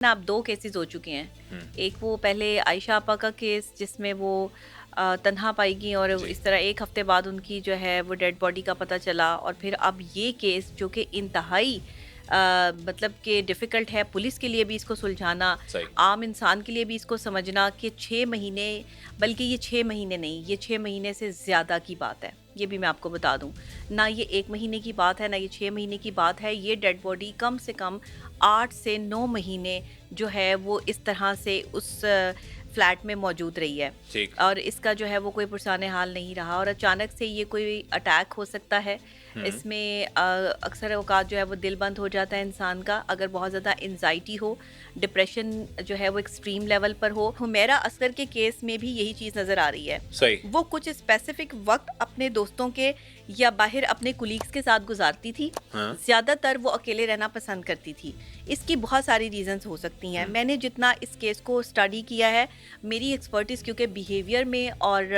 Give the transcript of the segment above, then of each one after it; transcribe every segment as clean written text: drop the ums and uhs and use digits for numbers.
ना अब 2 केसेस हो चुके हैं। एक वो पहले आयशा आपा का केस जिसमें वो तन्हा पाई गई और जी। इस तरह 1 हफ्ते बाद उनकी जो है वो डेड बॉडी का पता चला, और फिर अब ये केस जो कि इंतहाई मतलब कि डिफ़िकल्ट है पुलिस के लिए भी इसको सुलझाना, सही। आम इंसान के लिए भी इसको समझना कि 6 महीने, बल्कि ये 6 महीने नहीं, ये 6 महीने से ज़्यादा की बात है। ये भी मैं आपको बता दूँ। ना ये 1 महीने की बात है, ना ये 6 महीने की बात है। ये डेड बॉडी कम से कम 8 से 9 महीने जो है वो इस तरह से उस फ्लैट में मौजूद रही है, ठीक। और इसका जो है वो कोई पुरसाने हाल नहीं रहा, और अचानक से ये कोई अटैक हो सकता है। हुँ। इसमें अक्सर औक़ात जो है वो दिल बंद हो जाता है इंसान का, अगर बहुत ज़्यादा एंग्ज़ायटी हो, डिप्रेशन जो है वो एक्सट्रीम लेवल पर हो। हुमैरा असगर के केस में भी यही चीज़ नज़र आ रही है। सही। वो कुछ स्पेसिफिक वक़्त अपने दोस्तों के या बाहर अपने कुलीग्स के साथ गुज़ारती थी। हाँ। ज़्यादातर वो अकेले रहना पसंद करती थी। इसकी बहुत सारी रीज़न्स हो सकती हैं। मैंने जितना इस केस को स्टडी किया है, मेरी एक्सपर्टीज़ क्योंकि बिहेवियर में और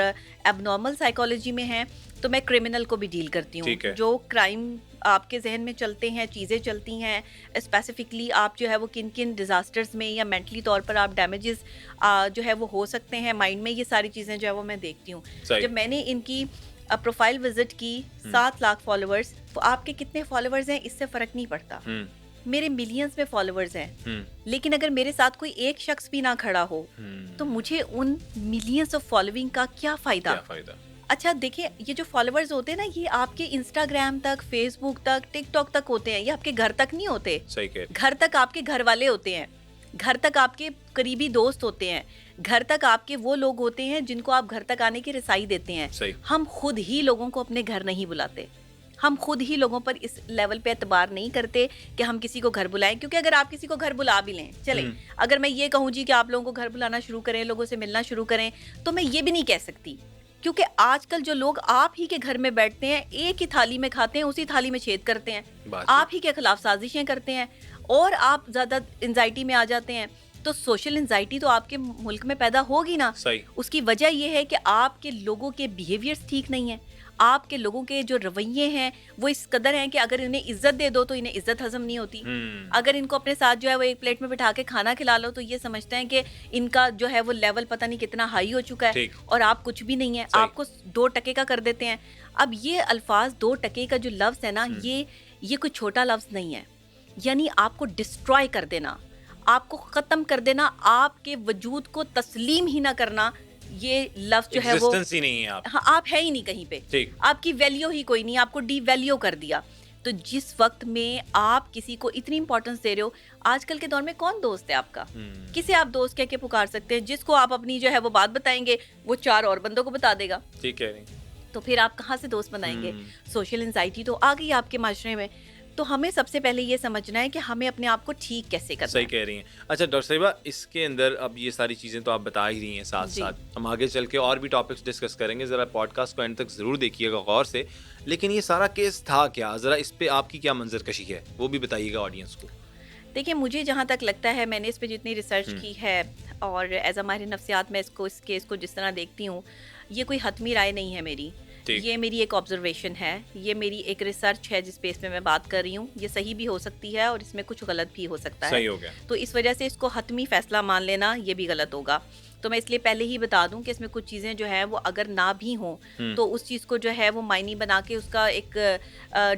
एबनॉर्मल साइकोलॉजी में है, तो मैं क्रिमिनल को भी डील करती हूँ। ठीक है। जो क्राइम आपके ज़हन में चलते हैं, चीज़ें चलती हैं, स्पेसिफिकली आप जो है वो किन-किन डिज़ास्टर्स में या मेंटली तौर पर आप डैमेजेस जो है वो हो सकते हैं माइंड में, ये सारी चीज़ें जो है वो मैं देखती हूँ। सही। जब मैंने इनकी प्रोफाइल विजिट की, 7 लाख फॉलोअर्स, तो आपके कितने फॉलोअर्स हैं इससे फ़र्क नहीं पड़ता। हुँ। मेरे मिलियंस में फॉलोअर्स हैं, हुँ। लेकिन अगर मेरे साथ कोई एक शख्स भी ना खड़ा हो, तो मुझे उन मिलियंस ऑफ फॉलोइंग का क्या फ़ायदा? क्या फ़ायदा? अच्छा देखिए, ये जो फॉलोअर्स होते हैं ना, ये आपके इंस्टाग्राम तक, फेसबुक तक, टिकटॉक तक होते हैं, ये आपके घर तक नहीं होते। सही कह रही। घर तक आपके घर वाले होते हैं, घर तक आपके करीबी दोस्त होते हैं, घर तक आपके वो लोग होते हैं जिनको आप घर तक आने की रसाई देते हैं। सही। हम खुद ही लोगों को अपने घर नहीं बुलाते, हम खुद ही लोगों पर इस लेवल पे एतबार नहीं करते कि हम किसी को घर बुलाएं, क्योंकि अगर आप किसी को घर बुला भी लें, चले अगर मैं ये कहूँ जी कि आप लोगों को घर बुलाना शुरू करें, लोगों से मिलना शुरू करें, तो मैं ये भी नहीं कह सकती, क्योंकि आजकल जो लोग आप ही के घर में बैठते हैं, एक ही थाली में खाते हैं, उसी थाली में छेद करते हैं, बात आप ही के खिलाफ साजिशें करते हैं, और आप ज़्यादा एंजाइटी में आ जाते हैं, तो सोशल एंजाइटी तो आपके मुल्क में पैदा होगी ना। सही। उसकी वजह यह है कि आपके लोगों के बिहेवियर्स ठीक नहीं है, आपके लोगों के जो रवैये हैं वो इस कदर हैं कि अगर इन्हें इज्जत दे दो तो इन्हें इज्जत हजम नहीं होती। अगर इनको अपने साथ जो है वो एक प्लेट में बिठा के खाना खिला लो, तो ये समझते हैं कि इनका जो है वो लेवल पता नहीं कितना हाई हो चुका है, ठीक। और आप कुछ भी नहीं है, आपको 2 टके का कर देते हैं। अब ये अल्फाज 2 टके का जो लफ्ज़ है ना, ये कोई छोटा लफ्ज़ नहीं है, यानी आपको डिस्ट्रॉय कर देना, आपको ख़त्म कर देना, आपके वजूद को तस्लीम ही ना करना, ये लफ्ज़ जो है वो एक्जिस्टेंस ही नहीं है आप। हाँ, आप है ही नहीं कहीं पे, ठीक। आपकी वैल्यू ही कोई नहीं, आपको डीवैल्यू कर दिया। तो जिस वक्त में आप किसी को इतनी इंपॉर्टेंस दे रहे हो, आजकल के दौर में कौन दोस्त है आपका? किसे आप दोस्त कह के पुकार सकते हैं? जिसको आप अपनी जो है वो बात बताएंगे, वो 4 और बंदों को बता देगा, ठीक कह रही। तो फिर आप कहाँ से दोस्त बनाएंगे? सोशल एंजाइटी तो आ गई आपके माशरे में। तो हमें सबसे पहले ये समझना है कि हमें अपने आप को ठीक कैसे करना सही है। कह रही हैं। अच्छा डॉक्टर साहिबा, इसके अंदर अब ये सारी चीज़ें तो आप बता ही रही हैं, साथ-साथ हम आगे चल के और भी टॉपिक्स डिस्कस करेंगे, ज़रा पॉडकास्ट को एंड तक ज़रूर देखिएगा गौर से। लेकिन ये सारा केस था क्या? ज़रा इस पे आपकी क्या मंज़रकशी है? वो भी बताइएगा ऑडियंस को। देखिए, मुझे जहाँ तक लगता है, मैंने इस पे जितनी रिसर्च की है और एज अ माहिर नफ्सियात मैं इस केस को जिस तरह देखती हूँ, ये कोई हतमी राय नहीं है मेरी, ये मेरी एक ऑब्जर्वेशन है, ये मेरी एक रिसर्च है जिस बेस पे मैं बात कर रही हूँ। ये सही भी हो सकती है और इसमें कुछ गलत भी हो सकता है। सही हो गया। तो इस वजह से इसको हतमी फैसला मान लेना ये भी गलत होगा। तो मैं इसलिए पहले ही बता दूं कि इसमें कुछ चीज़ें जो है वो अगर ना भी हों, तो उस चीज़ को जो है वो मायनी बना के उसका एक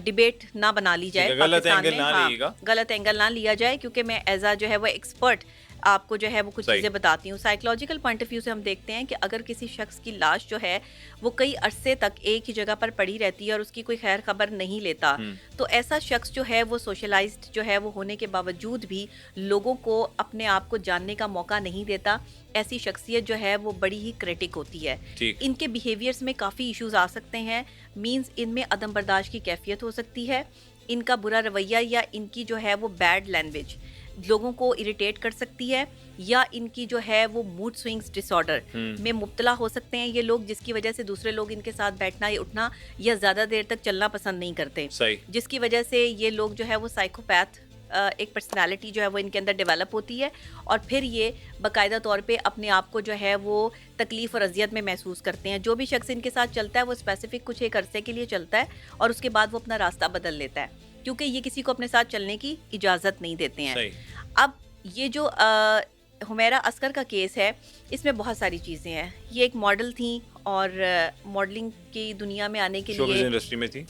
डिबेट ना बना ली जाए, गलत पाकिस्तान एंगल में। ना लिएगा। गलत एंगल ना लिया जाए, क्योंकि मैं एज आ जो है वो एक्सपर्ट आपको जो है वो कुछ सही। चीज़ें बताती हूँ। साइकोलॉजिकल पॉइंट ऑफ व्यू से हम देखते हैं कि अगर किसी शख्स की लाश जो है वो कई अरसे तक एक ही जगह पर पड़ी रहती है और उसकी कोई खैर खबर नहीं लेता, तो ऐसा शख्स जो है वो सोशलाइज्ड जो है वो होने के बावजूद भी लोगों को अपने आप को जानने का मौका नहीं देता। ऐसी शख्सियत जो है वो बड़ी ही क्रिटिक होती है। ठीक। इनके बिहेवियर्स में काफ़ी इश्यूज आ सकते हैं। मींस इनमें अदम बर्दाश्त की कैफियत हो सकती है, इनका बुरा रवैया या इनकी जो है वो बैड लैंग्वेज लोगों को इरिटेट कर सकती है, या इनकी जो है वो मूड स्विंग्स डिसऑर्डर में मुब्तला हो सकते हैं ये लोग, जिसकी वजह से दूसरे लोग इनके साथ बैठना या उठना या ज़्यादा देर तक चलना पसंद नहीं करते। सही। जिसकी वजह से ये लोग जो है वो साइकोपैथ एक पर्सनालिटी जो है वो इनके अंदर डेवलप होती है, और फिर ये बाकायदा तौर पे अपने आप को जो है वो तकलीफ़ और अजियत में महसूस करते हैं। जो भी शख्स इनके साथ चलता है वो स्पेसिफिक कुछ एक अरसे के लिए चलता है और उसके बाद वो अपना रास्ता बदल लेता है, क्योंकि ये किसी को अपने साथ चलने की इजाज़त नहीं देते हैं। सही। अब ये जो हुमैरा असगर का केस है, इसमें बहुत सारी चीज़ें हैं। ये एक मॉडल थी और मॉडलिंग की दुनिया में आने के शोबिज़ लिए, इंडस्ट्री में थी।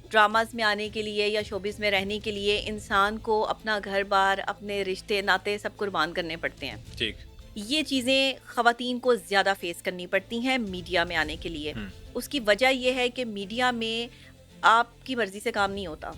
ड्रामाज में आने के लिए या शोबिज़ में रहने के लिए इंसान को अपना घर-बार, अपने रिश्ते नाते सब कुर्बान करने पड़ते हैं। ठीक। ये चीज़ें ख़वातीन को ज़्यादा फेस करनी पड़ती हैं मीडिया में आने के लिए। उसकी वजह ये है कि मीडिया में आपकी मर्ज़ी से काम नहीं होता।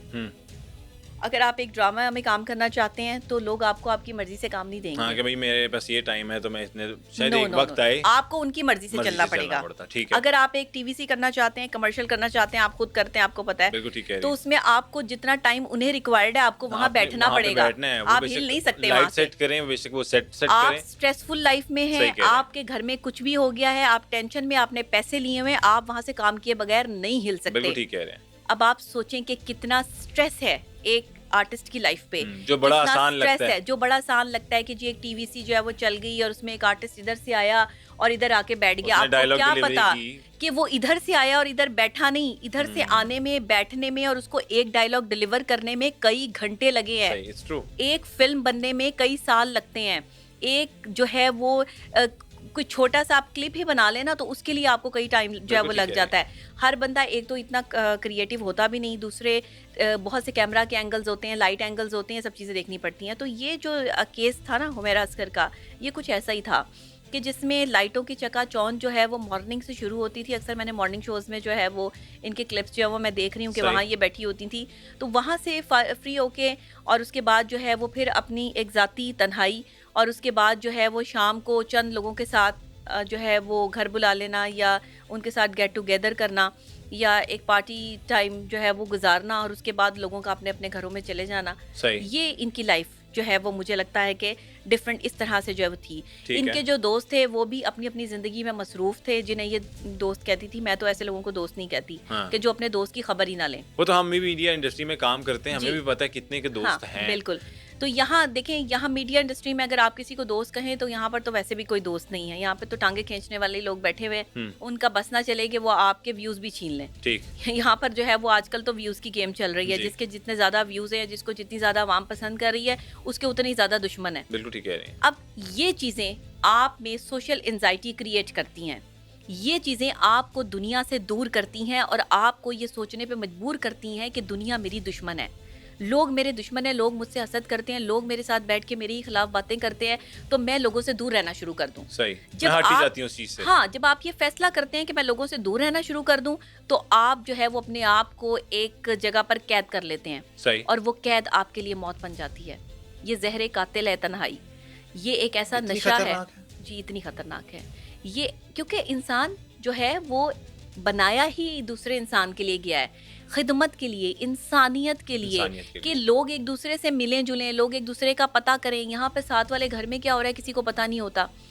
अगर आप एक ड्रामा में काम करना चाहते हैं तो लोग आपको आपकी मर्जी से काम नहीं देंगे। हाँ, कि भाई मेरे पास ये टाइम है तो मैं इतने शायद नो एक नो वक्त आए आपको उनकी मर्जी से चलना पड़ेगा। ठीक है। अगर आप एक टीवीसी करना चाहते हैं, कमर्शियल करना चाहते हैं, आप खुद करते हैं, आपको पता है, बिल्कुल ठीक है। तो उसमें आपको जितना टाइम उन्हें रिक्वायर्ड है आपको वहाँ बैठना पड़ेगा। आप हिल नहीं सकते वहाँ से। सेट करें, बेशक वो सेट आप करें। स्ट्रेसफुल लाइफ में हैं, आपके घर में कुछ भी हो गया है, आप टेंशन में, आपने पैसे लिए हुए, आप वहाँ से काम किए बगैर नहीं हिल सकते। बिल्कुल ठीक कह रहे हैं। अब आप सोचें कि कितना स्ट्रेस है एक आर्टिस्ट की लाइफ पे, जो बड़ा आसान लगता है, जो बड़ा आसान लगता है कि जी एक टीवीसी जो है वो चल गई और उसमें एक आर्टिस्ट इधर से आया और इधर आके बैठ गया। आपको क्या पता कि वो इधर से आया और इधर बैठा नहीं, इधर से आने में, बैठने में और उसको एक डायलॉग डिलीवर करने में कई घंटे लगे हैं। एक फिल्म बनने में कई साल लगते हैं। एक जो है वो कोई छोटा सा आप क्लिप ही बना लेना तो उसके लिए आपको कई टाइम जो है वो लग जाता है। हर बंदा एक तो इतना क्रिएटिव होता भी नहीं, दूसरे बहुत से कैमरा के एंगल्स होते हैं, लाइट एंगल्स होते हैं, सब चीज़ें देखनी पड़ती हैं। तो ये जो केस था ना हुमैरा असगर का, ये कुछ ऐसा ही था कि जिसमें लाइटों की चकाचौंध जो है वो मॉर्निंग से शुरू होती थी। अक्सर मैंने मॉर्निंग शोज़ में जो है वो इनके क्लिप्स जो है वो मैं देख रही हूँ कि वहाँ ये बैठी होती थी, तो वहाँ से फ्री होके और उसके बाद जो है वो फिर अपनी एक ज़ाती तन्हाई और उसके बाद जो है वो शाम को चंद लोगों के साथ जो है वो घर बुला लेना या उनके साथ गेट टुगेदर करना या एक पार्टी टाइम जो है वो गुजारना और उसके बाद लोगों का अपने अपने घरों में चले जाना। ये इनकी लाइफ जो है वो मुझे लगता है कि डिफरेंट इस तरह से जो है वो थी। इनके जो दोस्त थे वो भी अपनी अपनी ज़िंदगी में मसरूफ़ थे, जिन्हें ये दोस्त कहती थी। मैं तो ऐसे लोगों को दोस्त नहीं कहती कि जो अपने दोस्त की खबर ही ना लें। वो तो हम भी मीडिया इंडस्ट्री में काम करते हैं, हमें भी पता है कितने के दोस्त हैं। बिल्कुल। तो यहाँ देखें, यहाँ मीडिया इंडस्ट्री में अगर आप किसी को दोस्त कहें तो यहाँ पर तो वैसे भी कोई दोस्त नहीं है। यहाँ पे तो टांगे खींचने वाले लोग बैठे हुए, उनका बस ना चले कि वो आपके व्यूज भी छीन लें। ठीक। यहाँ पर जो है वो आजकल तो व्यूज की गेम चल रही है, जिसके जितने ज्यादा व्यूज है, जिसको जितनी ज्यादा आवाम पसंद कर रही है, उसके उतनी ज्यादा दुश्मन है। बिल्कुल ठीक कह रहे हैं। अब ये चीजें आप में सोशल एंजाइटी क्रिएट करती हैं, ये चीज़ें आपको दुनिया से दूर करती हैं और आपको ये सोचने पे मजबूर करती हैं कि दुनिया मेरी दुश्मन है, लोग मेरे दुश्मन हैं, लोग मुझसे हसद करते हैं, लोग मेरे साथ बैठ के मेरे ही खिलाफ बातें करते हैं, तो मैं लोगों से दूर रहना शुरू कर दूं। सही। मैं हट ही जाती हूं उस चीज से। हाँ, जब आप ये फैसला करते हैं कि मैं लोगों से दूर रहना शुरू कर दूं, तो आप जो है वो अपने आप को एक जगह पर कैद कर लेते हैं। सही। और वो कैद आपके लिए मौत बन जाती है। ये ज़हरे कातिल है तन्हाई। ये एक ऐसा नशा है जी, इतनी खतरनाक है ये, क्योंकि इंसान जो है वो बनाया ही दूसरे इंसान के लिए गया है, खिदमत के लिए, इंसानियत के लिए, कि लोग एक दूसरे से मिलें जुलें, लोग एक दूसरे का पता करें। यहाँ पे साथ वाले घर में क्या हो रहा है किसी को पता नहीं होता।